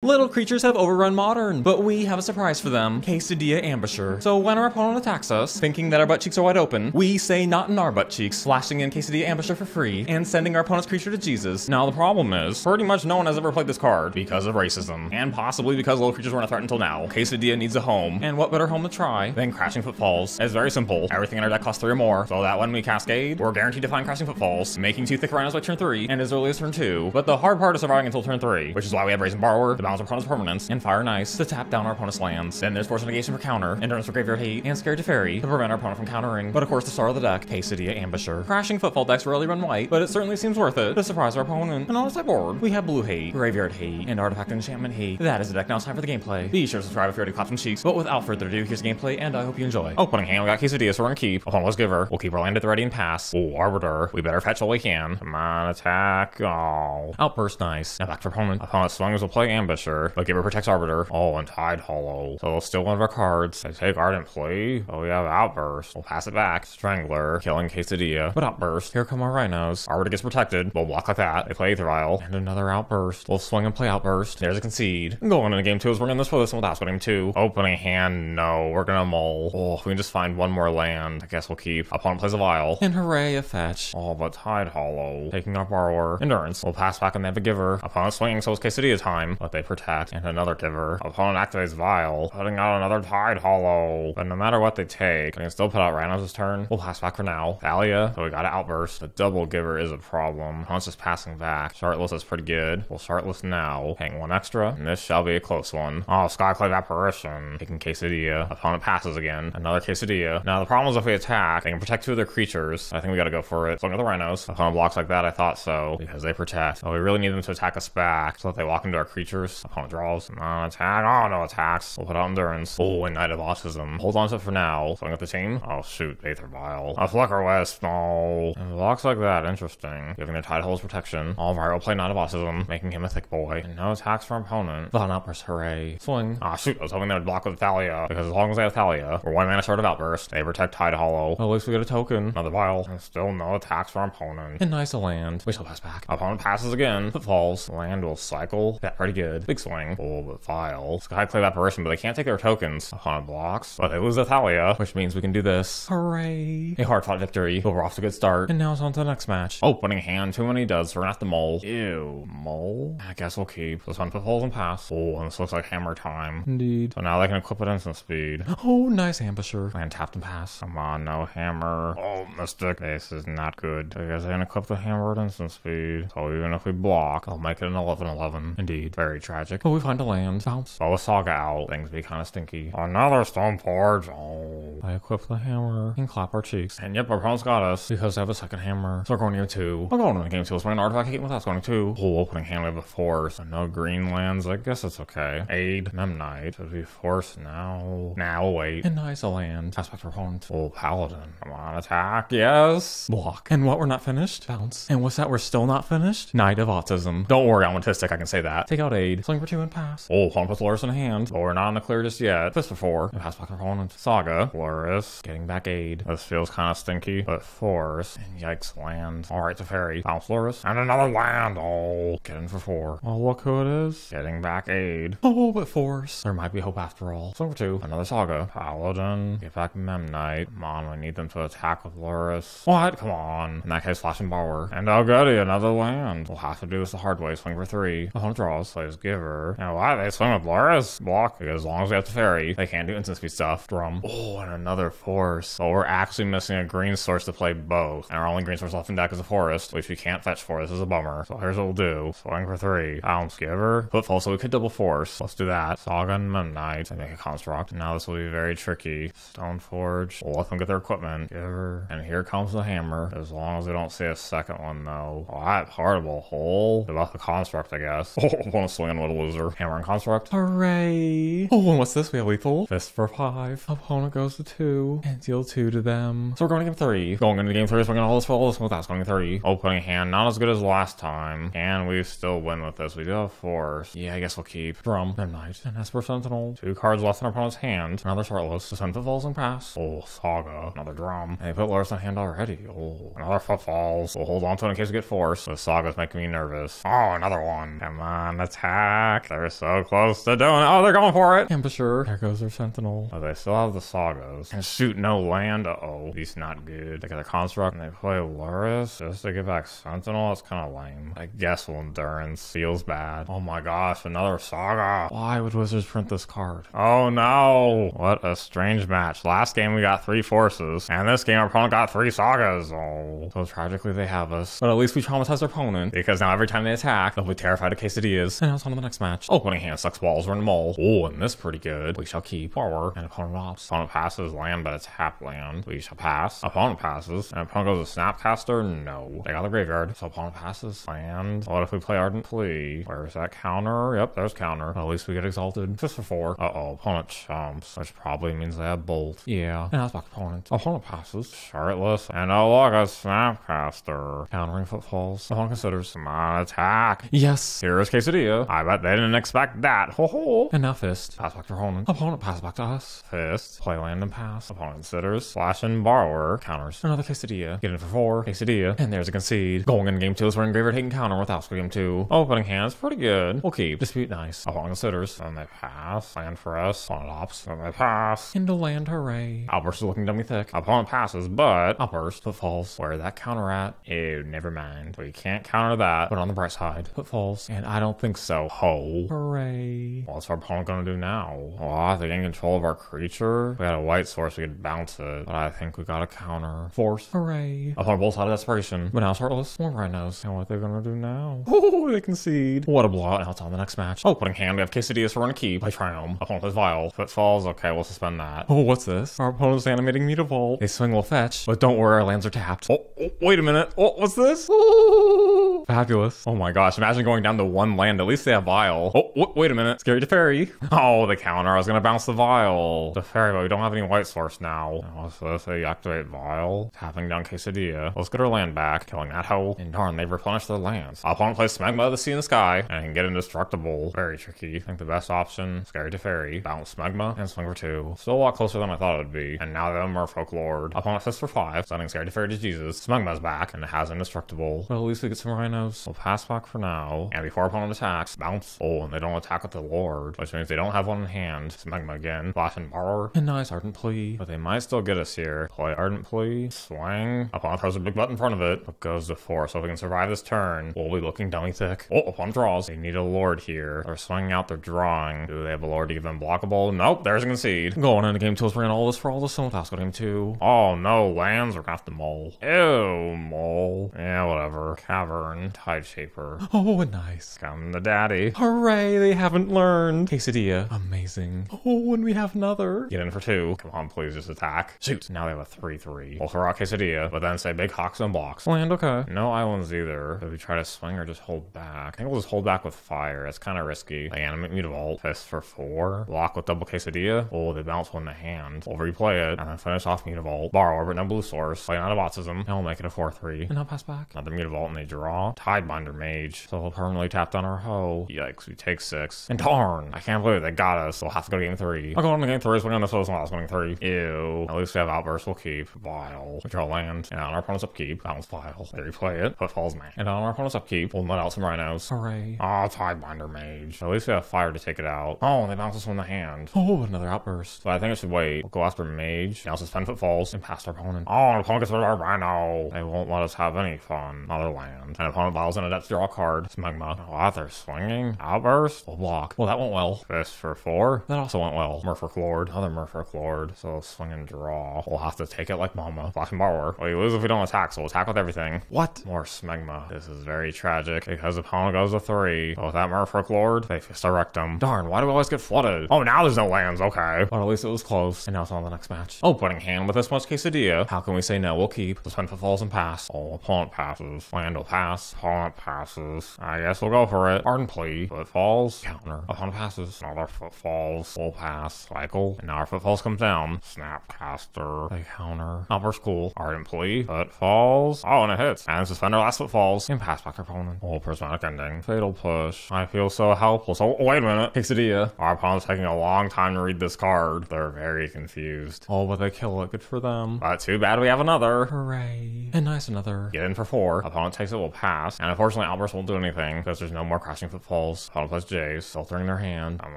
Little creatures have overrun Modern, but we have a surprise for them. Qasali Ambusher. So when our opponent attacks us, thinking that our butt cheeks are wide open, we say not in our butt cheeks, flashing in Qasali Ambusher for free, and sending our opponent's creature to Jesus. Now the problem is, pretty much no one has ever played this card because of racism, and possibly because little creatures weren't a threat until now. Qasali needs a home, and what better home to try than Crashing Footfalls? It's very simple. Everything in our deck costs 3 or more, so that when we cascade, we're guaranteed to find Crashing Footfalls, making 2 thick rhinos by turn 3, and as early as turn 2. But the hard part is surviving until turn 3, which is why we have Brazen Borrower to balance our opponent's permanence, and Fire and Ice to tap down our opponent's lands. Then there's Force of Negation for counter, Endurance for Graveyard Hate, and Scared Teferi to prevent our opponent from countering. But of course the star of the deck, Qasali Ambusher. Crashing Footfall decks rarely run white, but it certainly seems worth it to surprise our opponent. And on the sideboard, we have Blue Hate, Graveyard Hate, and Artifact Enchantment Hate. That is the deck. Now it's time for the gameplay. Be sure to subscribe if you already clapped some cheeks, but without further ado, here's the gameplay, and I hope you enjoy. Opening hand, we got Qasali, so we're gonna keep. Opponent, let's give her. We'll keep our land at the ready and pass. Ooh, Arbiter. We better fetch all we can. Come on, attack. Oh. Outburst, nice. Now back to opponent. Opponent swings will play Ambusher, but Giver protects Arbiter. Oh, and Tide Hollow. So they'll steal one of our cards. They take Ardent Plea. Oh, we have Outburst. We'll pass it back. Strangler, killing Qasali. But Outburst. Here come our rhinos. Arbiter gets protected. We'll block like that. They play Aether Vial. And another Outburst. We'll swing and play Outburst. There's a concede. Going into game 2 is we're gonna this for this one without game 2. Opening hand, no. We're gonna mull. Oh, if we can just find one more land, I guess we'll keep. Opponent plays a Vial. And hooray, a fetch. Oh, but Tide Hollow. Taking our Borrower. Endurance. We'll pass back and they have a Giver. Opponent swinging, so it's Qasali time. But they protect. And another Giver. Opponent activates Vial. Putting out another Tide Hollow. But no matter what they take, they can still put out Rhinos this turn. We'll pass back for now. Thalia. So we got an Outburst. The double Giver is a problem. Opponent's just passing back. Shardless is pretty good. We'll Shardless now. Paying 1 extra. And this shall be a close one. Oh, Skyclave Apparition. Taking Qasali. Opponent passes again. Another Qasali. Now the problem is if we attack, they can protect 2 of their creatures. I think we gotta go for it. So the Rhinos. Opponent blocks like that, I thought so. Because they protect. So we really need them to attack us back so that they walk into our creatures. Opponent draws. Non-attack. Oh, no attacks. We'll put out Endurance. Oh, and Knight of Autism. Hold on to it for now. Swing at the team. Oh, shoot. Aether Vial. A Flicker Wisp. No. And blocks like that. Interesting. Giving their Tide Holes protection. Alright, we'll play Knight of Autism. Making him a thick boy. And no attacks from opponent. Violent Outburst. Hooray. Swing. Ah, shoot. I was hoping they would block with Thalia. Because as long as they have Thalia, we're 1 mana short of Outburst. They protect Tide Hollow. At least we get a token. Another Vial. And still no attacks from opponent. And nice a land. We shall pass back. Opponent passes again. Footfalls. Land will cycle. That pretty good. Big swing. Oh, but Vial. Skyclave Apparition, but they can't take their tokens. Opponent blocks. But they lose the Thalia, which means we can do this. Hooray. A hard-fought victory. But we're off to a good start. And now it's on to the next match. Opening hand. Too many duds, so we're gonna have to mull. Ew. Mull? I guess we'll keep. This one Footfalls and pass. Oh, and this looks like hammer time. Indeed. So now they can equip it instant speed. Oh, nice Ambusher. And tapped and pass. Come on, no hammer. Oh, Mystic. This is not good. I guess they can equip the hammer at instant speed. So even if we block, I'll make it an 11-11. Indeed. Very tragic. But we find a land. Bounce. Oh, a Saga out. Things be kind of stinky. Another Stone Forge. Oh. I equip the hammer and clap our cheeks. And yep, our opponent's got us because they have a second hammer. So we're going to game 2. We're going into game 2. Let's bring an Artifact Hate without going 2. Oh, opening hand we have a Force. So no green lands. I guess it's okay. Aid. Memnite. Should we Force now? Now we'll wait. And nice a land. Pass back to our opponent. Oh, Paladin. Come on, attack. Yes. Block. And what? We're not finished? Bounce. And what's that? We're still not finished? Knight of Autism. Don't worry, I'm autistic. I can say that. Take out Aid. Swing for 2 and pass. Oh, opponent puts Loris in hand. But we're not in the clear just yet. Fist for 4. And pass back to our opponent. Saga. Loris. Getting back Aid. This feels kind of stinky. But Force. And yikes, land. Alright, Teferi. Bounce Loris. And another land. Oh, get in for 4. Oh, look who it is. Getting back Aid. Oh, but Force. There might be hope after all. Swing for 2. Another Saga. Paladin. Get back Memnite. Come on, we need them to attack with Loris. What? Come on. In that case, Flashing Borrower. And oh goody, another land. We'll have to do this the hard way. Swing for 3. Opponent draws. Plays Giver. And why they swing with Loris? Block. Because as long as we have Teferi, they can't do instant speed stuff. Drum. Oh, and another Force. So we're actually missing a green source to play both. And our only green source left in deck is a Forest, which we can't fetch for. This is a bummer. So here's what we'll do. Swing for 3. Bounce Giver. Footfall, so we could double Force. Let's do that. Saga and Memnite. And make a construct. Now this will be very tricky. Stoneforge. We'll let them get their equipment. Giver. And here comes the hammer. As long as we don't see a second one, though. Oh, that horrible hole. About the construct, I guess. Oh, I want to swing in with a loser. Hammer and construct. Hooray. Oh, and what's this? We have lethal. Fist for 5. Opponent goes to 2. And deal 2 to them. So we're going to game 3. Going into game 3, swinging all this for all this without going 3. Opening hand, not as good as last time. And we still win with this. We do have Force. Yeah, I guess we'll keep. Drum. Midnight. And Esper Sentinel. 2 cards left in our opponent's hand. Another Shardless. Descent Footfalls and pass. Oh, Saga. Another Drum. And they put Loris in hand already. Oh, another Footfalls. We'll hold on to it in case we get Force. The Saga's making me nervous. Oh, another one. Come on, attack. attack. They're so close to doing it. Oh, they're going for it. Ambusher. There goes their Sentinel. Oh, they still have the Sagas. And shoot, no land. Uh-oh. He's not good. They got a Construct and they play Luris just to get back Sentinel. That's kind of lame. I guess Endurance feels bad. Oh my gosh, another Saga. Why would Wizards print this card? Oh no. What a strange match. Last game we got 3 Forces, and this game our opponent got 3 Sagas. Oh. So tragically they have us. But at least we traumatized our opponent, because now every time they attack, they'll be terrified of Quesadillas. And now it's on to the next match. Opening hand sucks balls, run mole. Oh, and this pretty good. We shall keep. Forward. And opponent ops. Opponent passes land, but it's half land. We shall pass. Opponent passes. And opponent goes to Snapcaster? No. They got the graveyard. So opponent passes. Land. What if we play Ardent Plea? Where's that counter? Yep, there's counter. Well, at least we get exalted. Just for 4. Uh-oh. Opponent chumps, which probably means they have bolt. Yeah. And that's back opponent. Opponent passes. Shardless. And oh look, a Snapcaster. Countering Footfalls. Opponent considers. Come on, attack. Yes. Here's Quesadilla. I bet they didn't expect that. Ho ho. And now Fist. Pass back to opponent. Opponent pass back to us. Fist. Play land and pass. Opponent considers. Slashing Borrower. Counters. Another Quesadilla. Get in for 4. Quesadilla. And there's a concede. Going in game 2 is we're in graveyard taking counter without game 2. Opening hand is pretty good. We'll keep. Dispute nice. Opponent considers. And they pass. Land for us. Opponent ops. And they pass. Into land, hooray. Outburst is looking dummy thick. Opponent passes, but Outburst. Footfalls. Where that counter at? Ew, never mind. We can't counter that. But on the bright side. Footfalls. And I don't think so. Ho. Hooray. What's our opponent gonna do now? Oh, they gain control of our creature. If we had a white source, we could bounce it. But I think we got a counter. Force. Hooray. Opponent bolts out of desperation. But now it's Heartless. More Rhinos. And what they're gonna do now? Oh, they concede. What a blowout. Now it's on the next match. Opening hand, we have Quesadillas for run a key. Play Triome. Opponent plays Vile. Footfalls. Okay, we'll suspend that. Oh, what's this? Our opponent's animating Mutavault. They swing will fetch, but don't worry, our lands are tapped. Oh, wait a minute. Oh, what's this? Ooh, fabulous. Oh my gosh, imagine going down to 1 land. At least they have Vile. Oh, wait a minute. Scary Teferi. Oh, the counter. I was gonna bounce the Vile. Teferi, but we don't have any white source now. Oh, so if they activate Vile, tapping down Quesadilla. Let's get our land back, killing that hoe. And darn, they've replenished their lands. Opponent plays Smegma of the Sea in the Sky, and can get indestructible. Very tricky. I think the best option, Scary Teferi, bounce Smegma, and swing for 2. Still a lot closer than I thought it would be. And now they have Merfolk Lord. Opponent fists for 5, sending Scary Teferi to Jesus. Smegma's back, and it has indestructible. Well, at least we get some Rhinos. We'll pass back for now. And before opponent attacks, bounce. Oh, and they don't attack with the Lord, which means they don't have one in hand. Smegma again. Flashing Borrower. And nice Ardent Plea. But they might still get us here. Play Ardent Plea. Swing. Opponent throws a big butt in front of it, but goes to 4. So if we can survive this turn, we'll be looking dummy thick. Oh, opponent draws. They need a Lord here. They're swinging out, they're drawing. Do they have a Lord to give them blockable? Nope, there's a concede. Going into game 2 is bringing all this for all this, so let's go to game 2. Oh no, lands are gonna have to mole. Ew, mole. Yeah, whatever. Cavern. Tide Shaper. Oh, nice. Come the daddy. Hooray, they haven't learned. Quesadilla. Amazing. Oh, and we have another. Get in for 2. Come on, please just attack. Shoot. Now they have a 3/3. We'll throw out Quesadilla, but then say big hawks and blocks. Land, okay. No islands either. Do we try to swing or just hold back? I think we'll just hold back with fire. It's kind of risky. They animate Mutavault. Fist for 4. Lock with double Quesadilla. Oh, they bounce one in the hand. We'll replay it and then finish off Mutavault. Borrower, but no blue source. Play out of Botsism. And we'll make it a 4/3. And I'll pass back. Another Mutavault and they draw. Tidebinder Mage. So he'll permanently tap down our hoe. Yikes, we take 6. And darn, I can't believe they got us. We'll have to go to game 3. I'll go on to game 3. So we're going to close last winning 3. Ew. At least we have Outburst. We'll keep. Vile. We draw land. And on our opponent's upkeep, bounce Vile. They replay it. Footfalls man. And on our opponent's upkeep, we'll let out some Rhinos. Hooray. Oh, Tidebinder Mage. At least we have fire to take it out. Oh, and they bounce us one in the hand. Oh, another Outburst. So I think I should wait. We'll go Esper Mage. Now suspend Footfalls. And pass our opponent. Oh, our opponent gets rid of our Rhino. They won't let us have any fun. Another land. And opponent bottles in a depth draw card. Smegma. Oh, they're swinging. Outburst. We'll block. Well, that went well. Fist for 4. That also went well. Merfolk Lord. Another Merfolk Lord. So swing and draw. We'll have to take it like mama. Flashing Borrower. We lose if we don't attack, so we'll attack with everything. What? More Smegma. This is very tragic because opponent goes to 3. But with that Merfolk Lord, they fist a rectum. Darn, why do we always get flooded? Oh, now there's no lands. Okay. But at least it was close. And now it's on the next match. Opening hand with this much Quesadilla. How can we say no? We'll keep. Suspend Footfalls and pass. Oh, opponent passes. Land will pass. Opponent passes. I guess we'll go for it. Ardent Plea. Footfalls. Counter. Opponent passes. Another Footfalls. We'll pass. Cycle. And now our Footfalls comes down. Snapcaster. They counter. Outburst cool. Ardent Plea. Footfalls. Oh, and it hits. And suspend our last Footfalls. And pass back our opponent. Oh, prismatic ending. Fatal push. I feel so helpless. Oh, wait a minute. Quesadilla. Our opponent's taking a long time to read this card. They're very confused. Oh, but they kill it. Good for them. But too bad we have another. Hooray. And nice another. Get in for 4. Opponent takes it, will pass. And unfortunately, Outburst won't do anything because there's no more Crashing Footfalls. Footfalls. Opponent plays Jace, filtering their hand. Come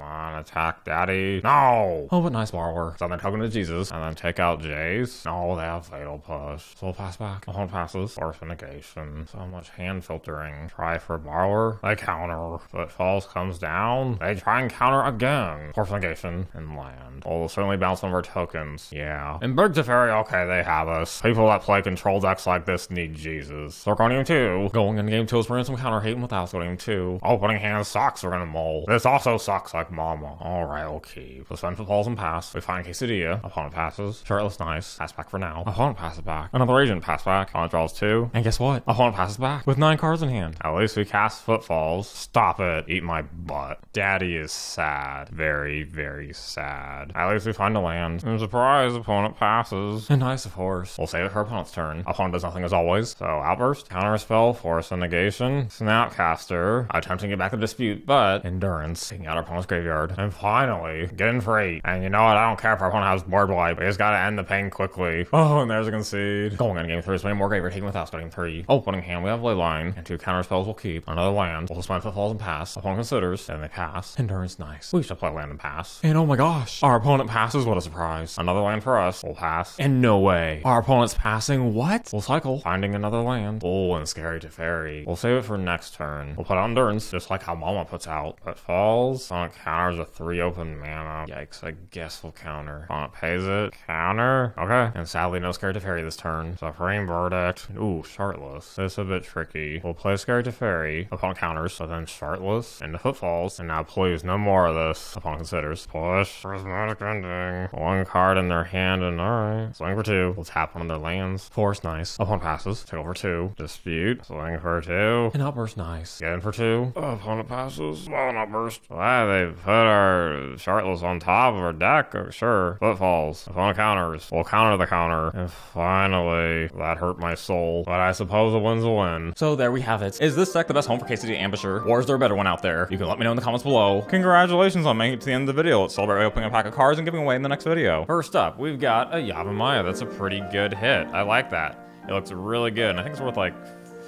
on, attack daddy. No! Oh, but nice borrower. Send their token to Jesus, and then take out Jace. No, they have Fatal Push. So we'll pass back. Opponent passes. Force of Negation. So much hand filtering. Try for borrower. They counter. Footfalls comes down. They try and counter again. Force of Negation and land. Oh, we'll certainly bounce one of our tokens. Yeah. And Big Teferi, okay, they have us. People that play control decks like this need Jesus. So we're going game 2. Going in game 2 is random counter hating without game 2. Opening hand sucks. We're gonna mull. This also sucks like mama. Alright, we'll keep. So spend Footfalls and pass. We find Quesadilla. Opponent passes. Shardless nice. Pass back for now. Opponent passes back. Another agent pass back. Opponent draws 2. And guess what? Opponent passes back With 9 cards in hand. At least we cast Footfalls. Stop it. Eat my butt. Daddy is sad. Very, very sad. At least we find a land. And surprise, opponent passes. And nice, of course. We'll save it for opponent's turn. Opponent does nothing as always. So Outburst, Counter Spell, Force of Negation, Snapcaster, attempting to get back the dispute, but Endurance, taking out our opponent's graveyard. And finally, getting free. And you know what? I don't care if our opponent has Board Blight. We just gotta end the pain quickly. Oh, and there's a concede. Going in game 3 is way more graveyard, taking without game 3. Opening hand, we have Leyline, and 2 counter spells we'll keep. Another land. We'll spend Footfalls and pass. Opponent considers, and they pass. Endurance nice. We should play land and pass. And oh my gosh, Our opponent passes, what a surprise. Another land for us. We'll pass. and no way. Our opponent's passing what? We'll cycle, finding another land. Oh, and Scary Teferi. We'll save it for next turn. We'll put out Endurance, just like how Mama puts out. But falls. Opponent counters a 3 open mana. Yikes, I guess we'll counter. Opponent pays it. Counter. Okay. And sadly, no Scary Teferi this turn. Suffering Verdict. Ooh, Shardless. This is a bit tricky. We'll play Scary Teferi. Opponent counters, so then Shardless into Footfalls. And now please, no more of this. Opponent considers. Push. Prismatic Ending. 1 card in their hand, and alright. Swing for 2. We'll tap one of their lands. Force nice. Opponent passes. Take over 2. Dispute. Swing for 2. And Outburst nice. Get in for 2. Opponent passes. Violent Outburst. Why they put our Shardless on top of our deck? Oh, sure. Footfalls. Opponent counters. We'll counter the counter. And finally, that hurt my soul. But I suppose a win's a win. So there we have it. Is this deck the best home for Qasali Ambusher, or is there a better one out there? You can let me know in the comments below. Congratulations on making it to the end of the video. Let's celebrate by opening a pack of cards and giving away in the next video. First up, we've got a Yavimaya. That's a pretty good hit. I like that. It looks really good. And I think it's worth like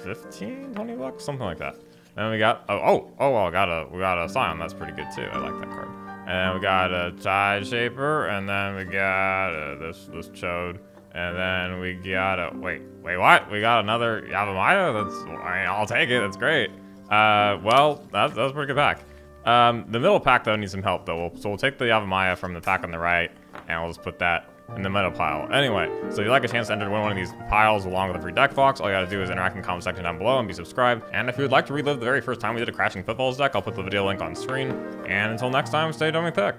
15, 20 bucks, something like that. Then we got, we got a Scion. That's pretty good too. I like that card. And then we got a Tide Shaper, and then we got this Chode. And then we got a, wait, what? We got another Yavimaya? I'll take it. That's great. Well, that was a pretty good pack. The middle pack, though, needs some help, though. So we'll take the Yavimaya from the pack on the right, and we'll just put that in the middle pile. Anyway, so if you'd like a chance to enter to win one of these piles along with a free deck box, all you gotta do is interact in the comment section down below and be subscribed. And if you would like to relive the very first time we did a Crashing Footfalls deck, I'll put the video link on screen. And until next time, stay dummy pick.